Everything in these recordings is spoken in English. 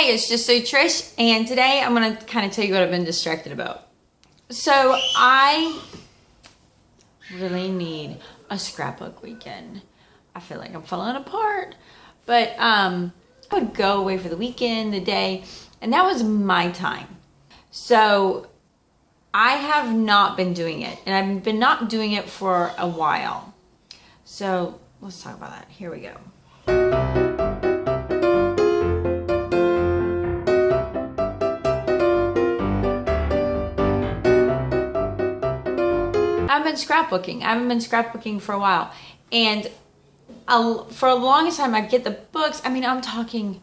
Hey, it's just so Trish, and today I'm going to kind of tell you what I've been distracted about. So I really need a scrapbook weekend. I feel like I'm falling apart, but I would go away for the weekend, the day, and that was my time. So I have not been doing it, and I've been not doing it for a while. So let's talk about that. Here we go. I've been scrapbooking. I haven't been scrapbooking for a while. And for the longest time, I'd get the books. I mean, I'm talking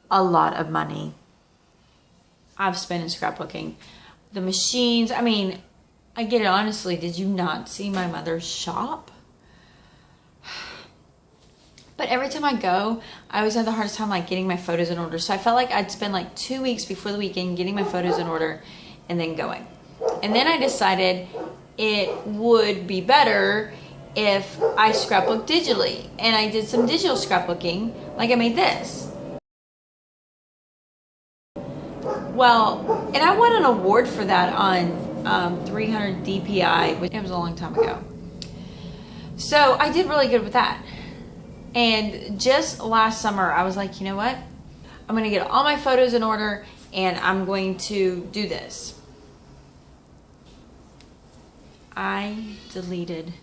a lot of money I've spent in scrapbooking. The machines, I mean, I get it honestly. Did you not see my mother's shop? But every time I go, I always have the hardest time like getting my photos in order. So I felt like I'd spend like 2 weeks before the weekend getting my photos in order and then going. And then I decided it would be better if I scrapbook digitally. And I did some digital scrapbooking, like I made this. Well, and I won an award for that on 300 DPI, which it was a long time ago. So I did really good with that. And just last summer, I was like, you know what? I'm going to get all my photos in order and I'm going to do this. I deleted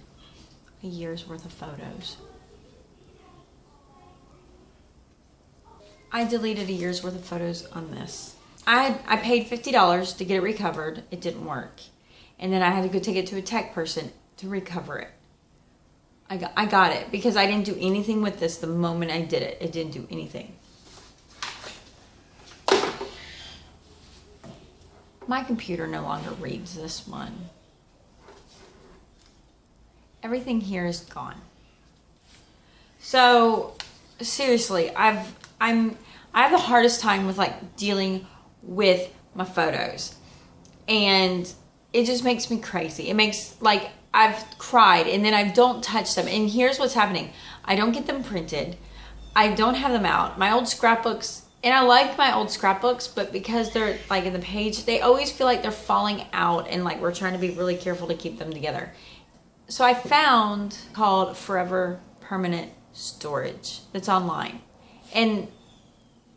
a year's worth of photos. I deleted a year's worth of photos on this. I paid $50 to get it recovered. It didn't work. And then I had to go take it to a tech person to recover it. I got it because I didn't do anything with this the moment I did it. It didn't do anything. My computer no longer reads this one. Everything here is gone. So seriously, I have the hardest time with like dealing with my photos, and it just makes me crazy. It makes like I've cried and then I don't touch them. And here's what's happening. I don't get them printed. I don't have them out. My old scrapbooks, and I like my old scrapbooks, but because they're like in the page, they always feel like they're falling out and like we're trying to be really careful to keep them together. So I found called Forever Permanent Storage that's online. And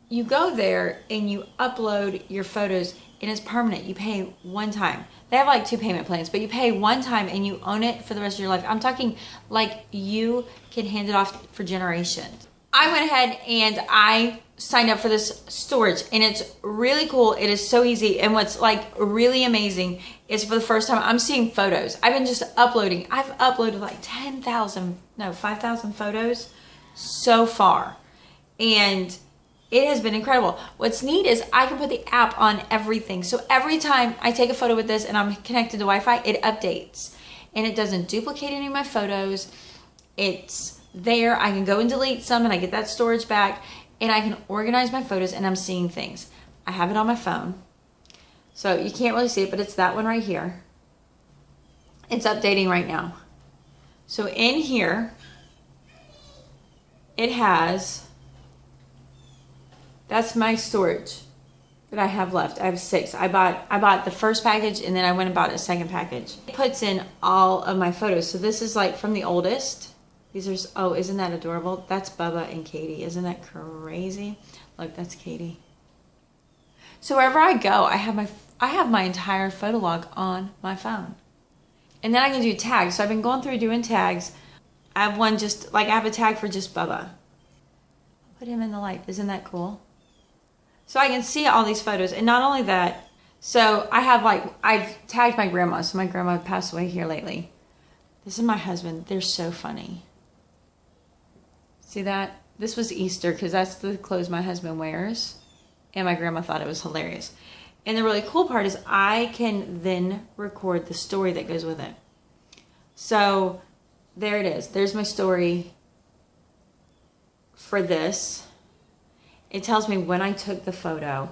you go there and you upload your photos and it's permanent. You pay one time. They have like 2 payment plans, but you pay one time and you own it for the rest of your life. I'm talking like you can hand it off for generations. I went ahead and I signed up for this storage and it's really cool. It is so easy. And what's like really amazing is for the first time I'm seeing photos. I've been just uploading. I've uploaded like 5,000 photos so far. And it has been incredible. What's neat is I can put the app on everything. So every time I take a photo with this and I'm connected to Wi-Fi, it updates. And it doesn't duplicate any of my photos. It's there. I can go and delete some and I get that storage back. And I can organize my photos and I'm seeing things. I have it on my phone. So you can't really see it, but it's that one right here. It's updating right now. So in here, it has... That's my storage that I have left. I have 6. I bought the first package and then I went and bought a second package. It puts in all of my photos. So this is like from the oldest. These are, oh, isn't that adorable? That's Bubba and Katie. Isn't that crazy? Look, that's Katie. So wherever I go, I have my entire photo log on my phone. And then I can do tags. So I've been going through doing tags. I have one just, like I have a tag for just Bubba. Put him in the light. Isn't that cool? So I can see all these photos. And not only that, so I have like, I've tagged my grandma. So my grandma passed away here lately. This is my husband. They're so funny. See that? This was Easter because that's the clothes my husband wears. And my grandma thought it was hilarious. And the really cool part is I can then record the story that goes with it. So there it is. There's my story for this. It tells me when I took the photo.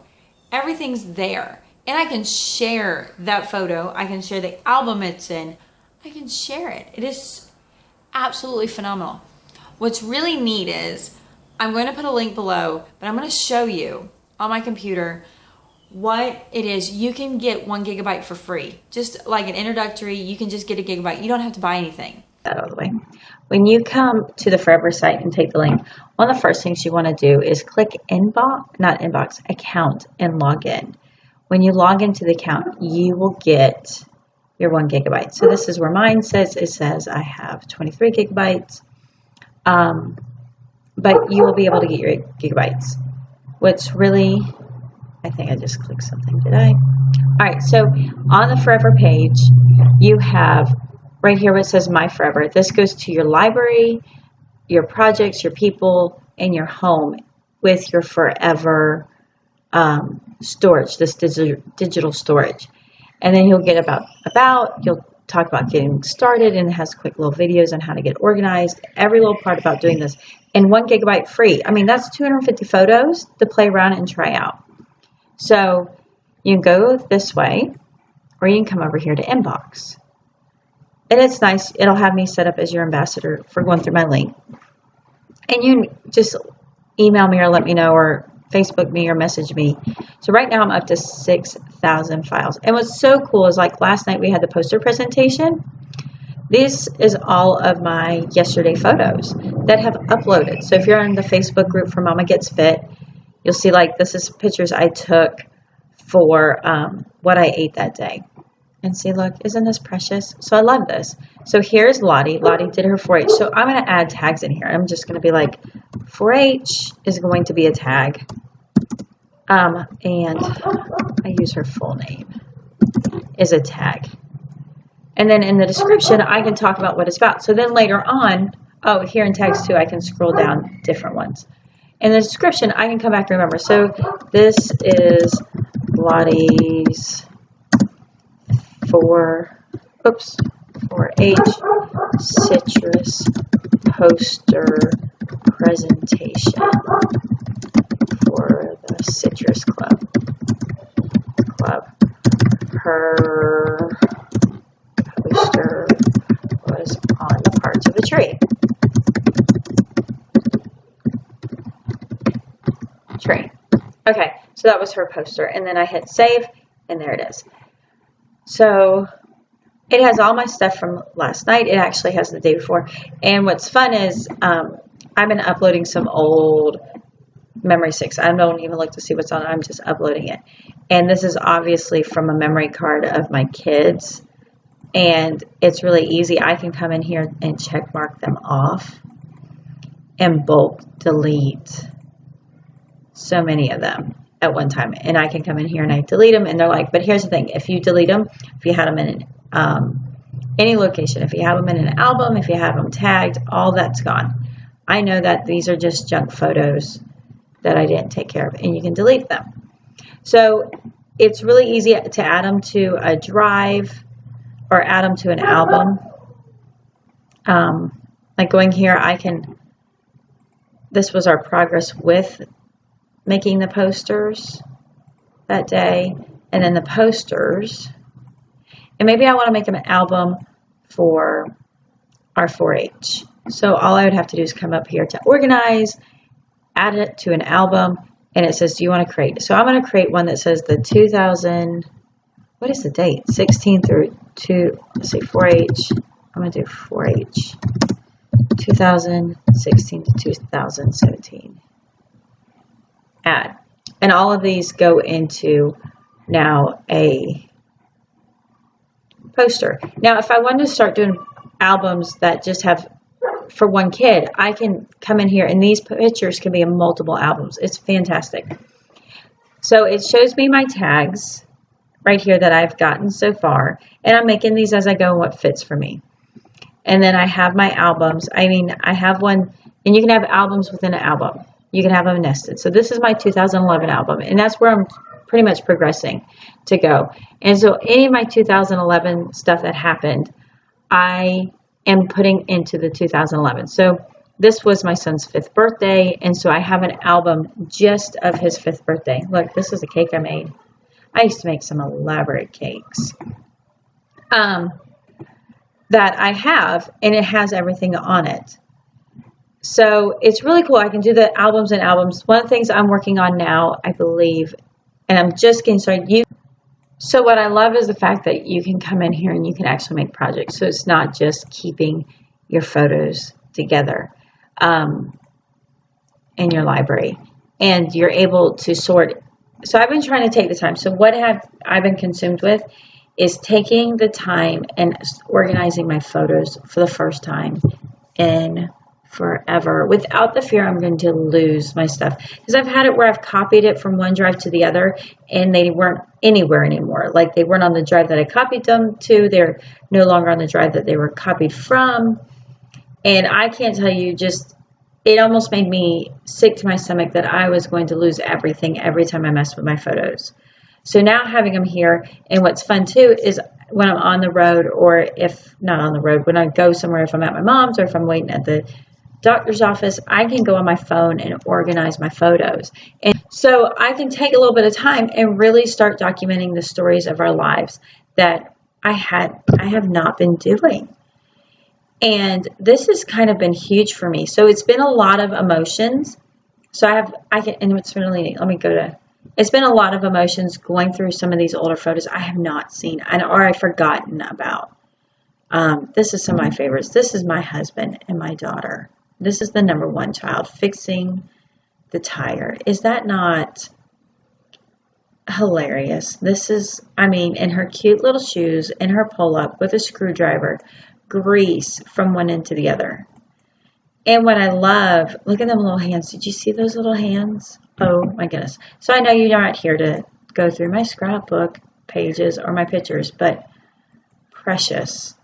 Everything's there. And I can share that photo. I can share the album it's in. I can share it. It is absolutely phenomenal. What's really neat is I'm going to put a link below, but I'm going to show you on my computer what it is. You can get 1 gigabyte for free. Just like an introductory, you can just get a gigabyte. You don't have to buy anything. That out of the way. When you come to the Forever site and take the link, one of the first things you want to do is click account and log in. When you log into the account, you will get your 1 gigabyte. So this is where mine says, it says I have 23 gigabytes, but you will be able to get your gigabytes. What's really, I think I just clicked something, did I? All right, so on the Forever page, you have right here where it says My Forever. This goes to your library, your projects, your people, and your home with your Forever storage, this digital storage. And then you'll get about, you'll talk about getting started, and it has quick little videos on how to get organized, every little part about doing this. And 1 gigabyte free. I mean, that's 250 photos to play around and try out. So you can go this way, or you can come over here to Inbox. And it's nice. It'll have me set up as your ambassador for going through my link. And you just email me or let me know, or Facebook me or message me. So right now I'm up to 6,000 files. And what's so cool is, like last night we had the poster presentation. This is all of my yesterday photos that have uploaded. So if you're in the Facebook group for Mama Gets Fit, you'll see like this is pictures I took for what I ate that day. And see, look, isn't this precious? So I love this. So here's Lottie. Lottie did her 4-H. So I'm going to add tags in here. I'm just going to be like, 4-H is going to be a tag. And I use her full name is a tag. And then in the description, I can talk about what it's about. So then later on, oh, here in tags too, I can scroll down different ones. In the description, I can come back and remember. So this is Lottie's 4-H citrus poster presentation for the Citrus Club. Her poster was on the parts of a tree. Okay, so that was her poster. And then I hit save, and there it is. So it has all my stuff from last night. It actually has the day before. And what's fun is I've been uploading some old memory sticks. I don't even look to see what's on it. I'm just uploading it. And this is obviously from a memory card of my kids. And it's really easy. I can come in here and check mark them off and bulk delete so many of them at one time. And I can come in here and I delete them, and they're like, but here's the thing. If you delete them, if you had them in any location, if you have them in an album, if you have them tagged, all that's gone. I know that these are just junk photos that I didn't take care of, and you can delete them. So it's really easy to add them to a drive or add them to an album. Like going here, I can, this was our progress with making the posters that day, and then the posters, and maybe I want to make them an album for our 4-H. So all I would have to do is come up here to organize, add it to an album, and it says, do you want to create? So I'm going to create one that says the 2000, what is the date? 16 through 2, let's see, 4-H. I'm going to do 4-H 2016 to 2017. Add. And all of these go into now a poster. Now, if I wanted to start doing albums that just have for one kid, I can come in here, and these pictures can be in multiple albums. It's fantastic. So it shows me my tags right here that I've gotten so far, and I'm making these as I go and what fits for me. And then I have my albums. I mean, I have one, and you can have albums within an album. You can have them nested. So this is my 2011 album, and that's where I'm pretty much progressing to go. And so any of my 2011 stuff that happened, I am putting into the 2011. So this was my son's 5th birthday, and so I have an album just of his 5th birthday. Look, this is a cake I made. I used to make some elaborate cakes that I have, and it has everything on it. So it's really cool. I can do the albums and albums. One of the things I'm working on now, I believe, and I'm just getting started. So what I love is the fact that you can come in here and you can actually make projects. So it's not just keeping your photos together in your library, and you're able to sort. So I've been trying to take the time. So what have I been consumed with is taking the time and organizing my photos for the first time in forever without the fear I'm going to lose my stuff. Because I've had it where I've copied it from one drive to the other and they weren't anywhere anymore. Like they weren't on the drive that I copied them to. They're no longer on the drive that they were copied from. And I can't tell you, just it almost made me sick to my stomach that I was going to lose everything every time I messed with my photos. So now having them here, and what's fun too is when I'm on the road, or if not on the road, when I go somewhere, if I'm at my mom's or if I'm waiting at the doctor's office, I can go on my phone and organize my photos. And so I can take a little bit of time and really start documenting the stories of our lives that I have not been doing. And this has kind of been huge for me. So it's been a lot of emotions. So and what's really neat, it's been a lot of emotions going through some of these older photos I have not seen or I've forgotten about. This is some of my favorites. This is my husband and my daughter. This is the number one child fixing the tire. Is that not hilarious? This is, in her cute little shoes, in her pull-up with a screwdriver, grease from one end to the other. And what I love, look at them little hands. Did you see those little hands? Oh my goodness. So I know you're not here to go through my scrapbook pages or my pictures, but precious.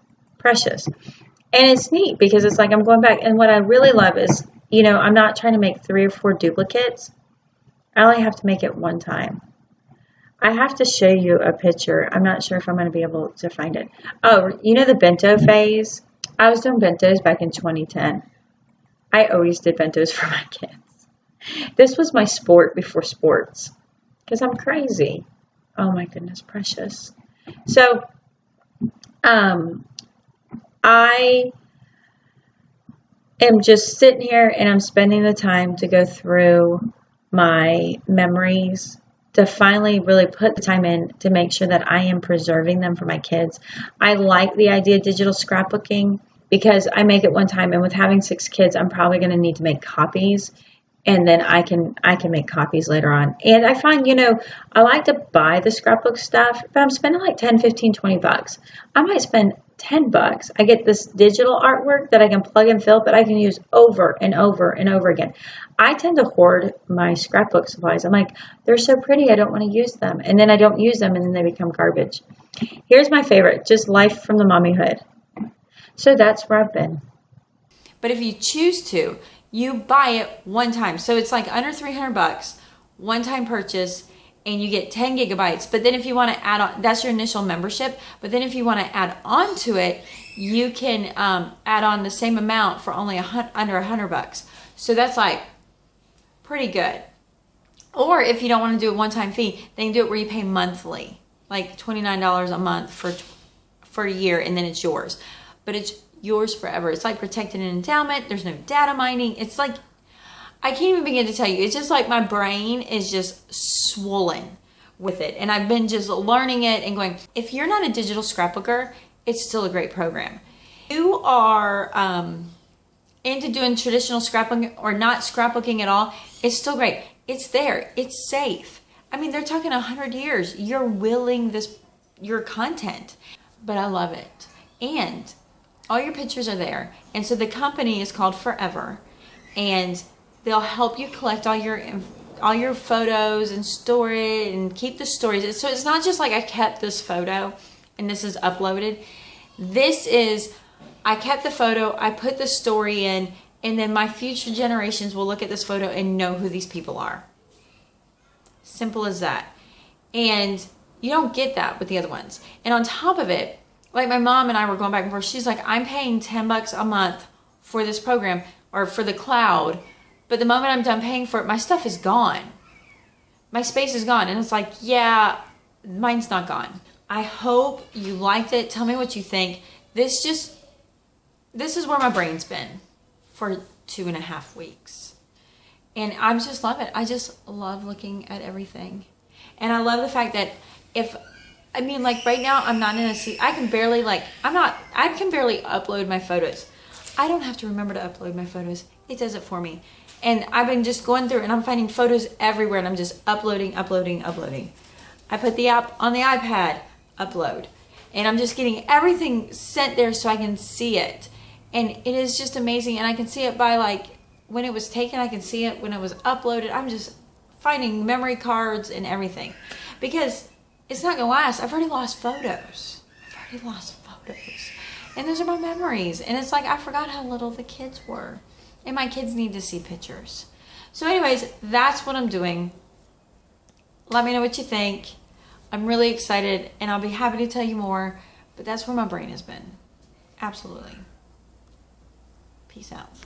And it's neat because it's like I'm going back. And what I really love is, I'm not trying to make 3 or 4 duplicates. I only have to make it one time. I have to show you a picture. I'm not sure if I'm going to be able to find it. Oh, the bento phase? I was doing bentos back in 2010. I always did bentos for my kids. This was my sport before sports because I'm crazy. Oh my goodness, precious. So, I am just sitting here and I'm spending the time to go through my memories, to finally really put the time in to make sure that I am preserving them for my kids. I like the idea of digital scrapbooking because I make it one time, and with having 6 kids, I'm probably going to need to make copies, and then I can make copies later on. And I find, I like to buy the scrapbook stuff, but I'm spending like 10, 15, 20 bucks. I might spend $10. I get this digital artwork that I can plug and fill, but I can use over and over and over again. I tend to hoard my scrapbook supplies. I'm like, they're so pretty, I don't want to use them. And then I don't use them, and then they become garbage. Here's my favorite, just life from the mommyhood. So that's where I've been. But if you choose to, you buy it one time. So it's like under $300, one-time purchase, and you get 10 gigabytes. But then if you want to add on, that's your initial membership. But then if you want to add on to it, you can add on the same amount for only under $100. So that's like pretty good. Or if you don't want to do a one-time fee, then you do it where you pay monthly, like $29 a month for a year, and then it's yours. But it's yours forever. It's like protected in endowment. There's no data mining. It's like, I can't even begin to tell you. It's just like my brain is just swollen with it. And I've been just learning it and going, if you're not a digital scrapbooker, it's still a great program. If you are into doing traditional scrapbooking or not scrapbooking at all, it's still great. It's there. It's safe. They're talking 100 years. You're willing your content. But I love it. And all your pictures are there. And so the company is called Forever. And they'll help you collect all your photos and store it and keep the stories. So it's not just like I kept this photo and this is uploaded. This is, I kept the photo, I put the story in, and then my future generations will look at this photo and know who these people are. Simple as that. And you don't get that with the other ones. And on top of it, like my mom and I were going back and forth. She's like, I'm paying $10 a month for this program or for the cloud. But the moment I'm done paying for it, my stuff is gone. My space is gone. And it's like, yeah, mine's not gone. I hope you liked it. Tell me what you think. This is where my brain's been for 2.5 weeks. And I just love it. I just love looking at everything. And I love the fact that like right now I'm not in a seat. I can barely upload my photos. I don't have to remember to upload my photos. It does it for me. And I've been just going through and I'm finding photos everywhere and I'm just uploading. I put the app on the iPad, upload. And I'm just getting everything sent there so I can see it. And it is just amazing. And I can see it by like when it was taken, I can see it when it was uploaded. I'm just finding memory cards and everything. Because it's not going to last. I've already lost photos. And those are my memories. And it's like I forgot how little the kids were. And my kids need to see pictures. So anyways, that's what I'm doing. Let me know what you think. I'm really excited and I'll be happy to tell you more. But that's where my brain has been. Absolutely. Peace out.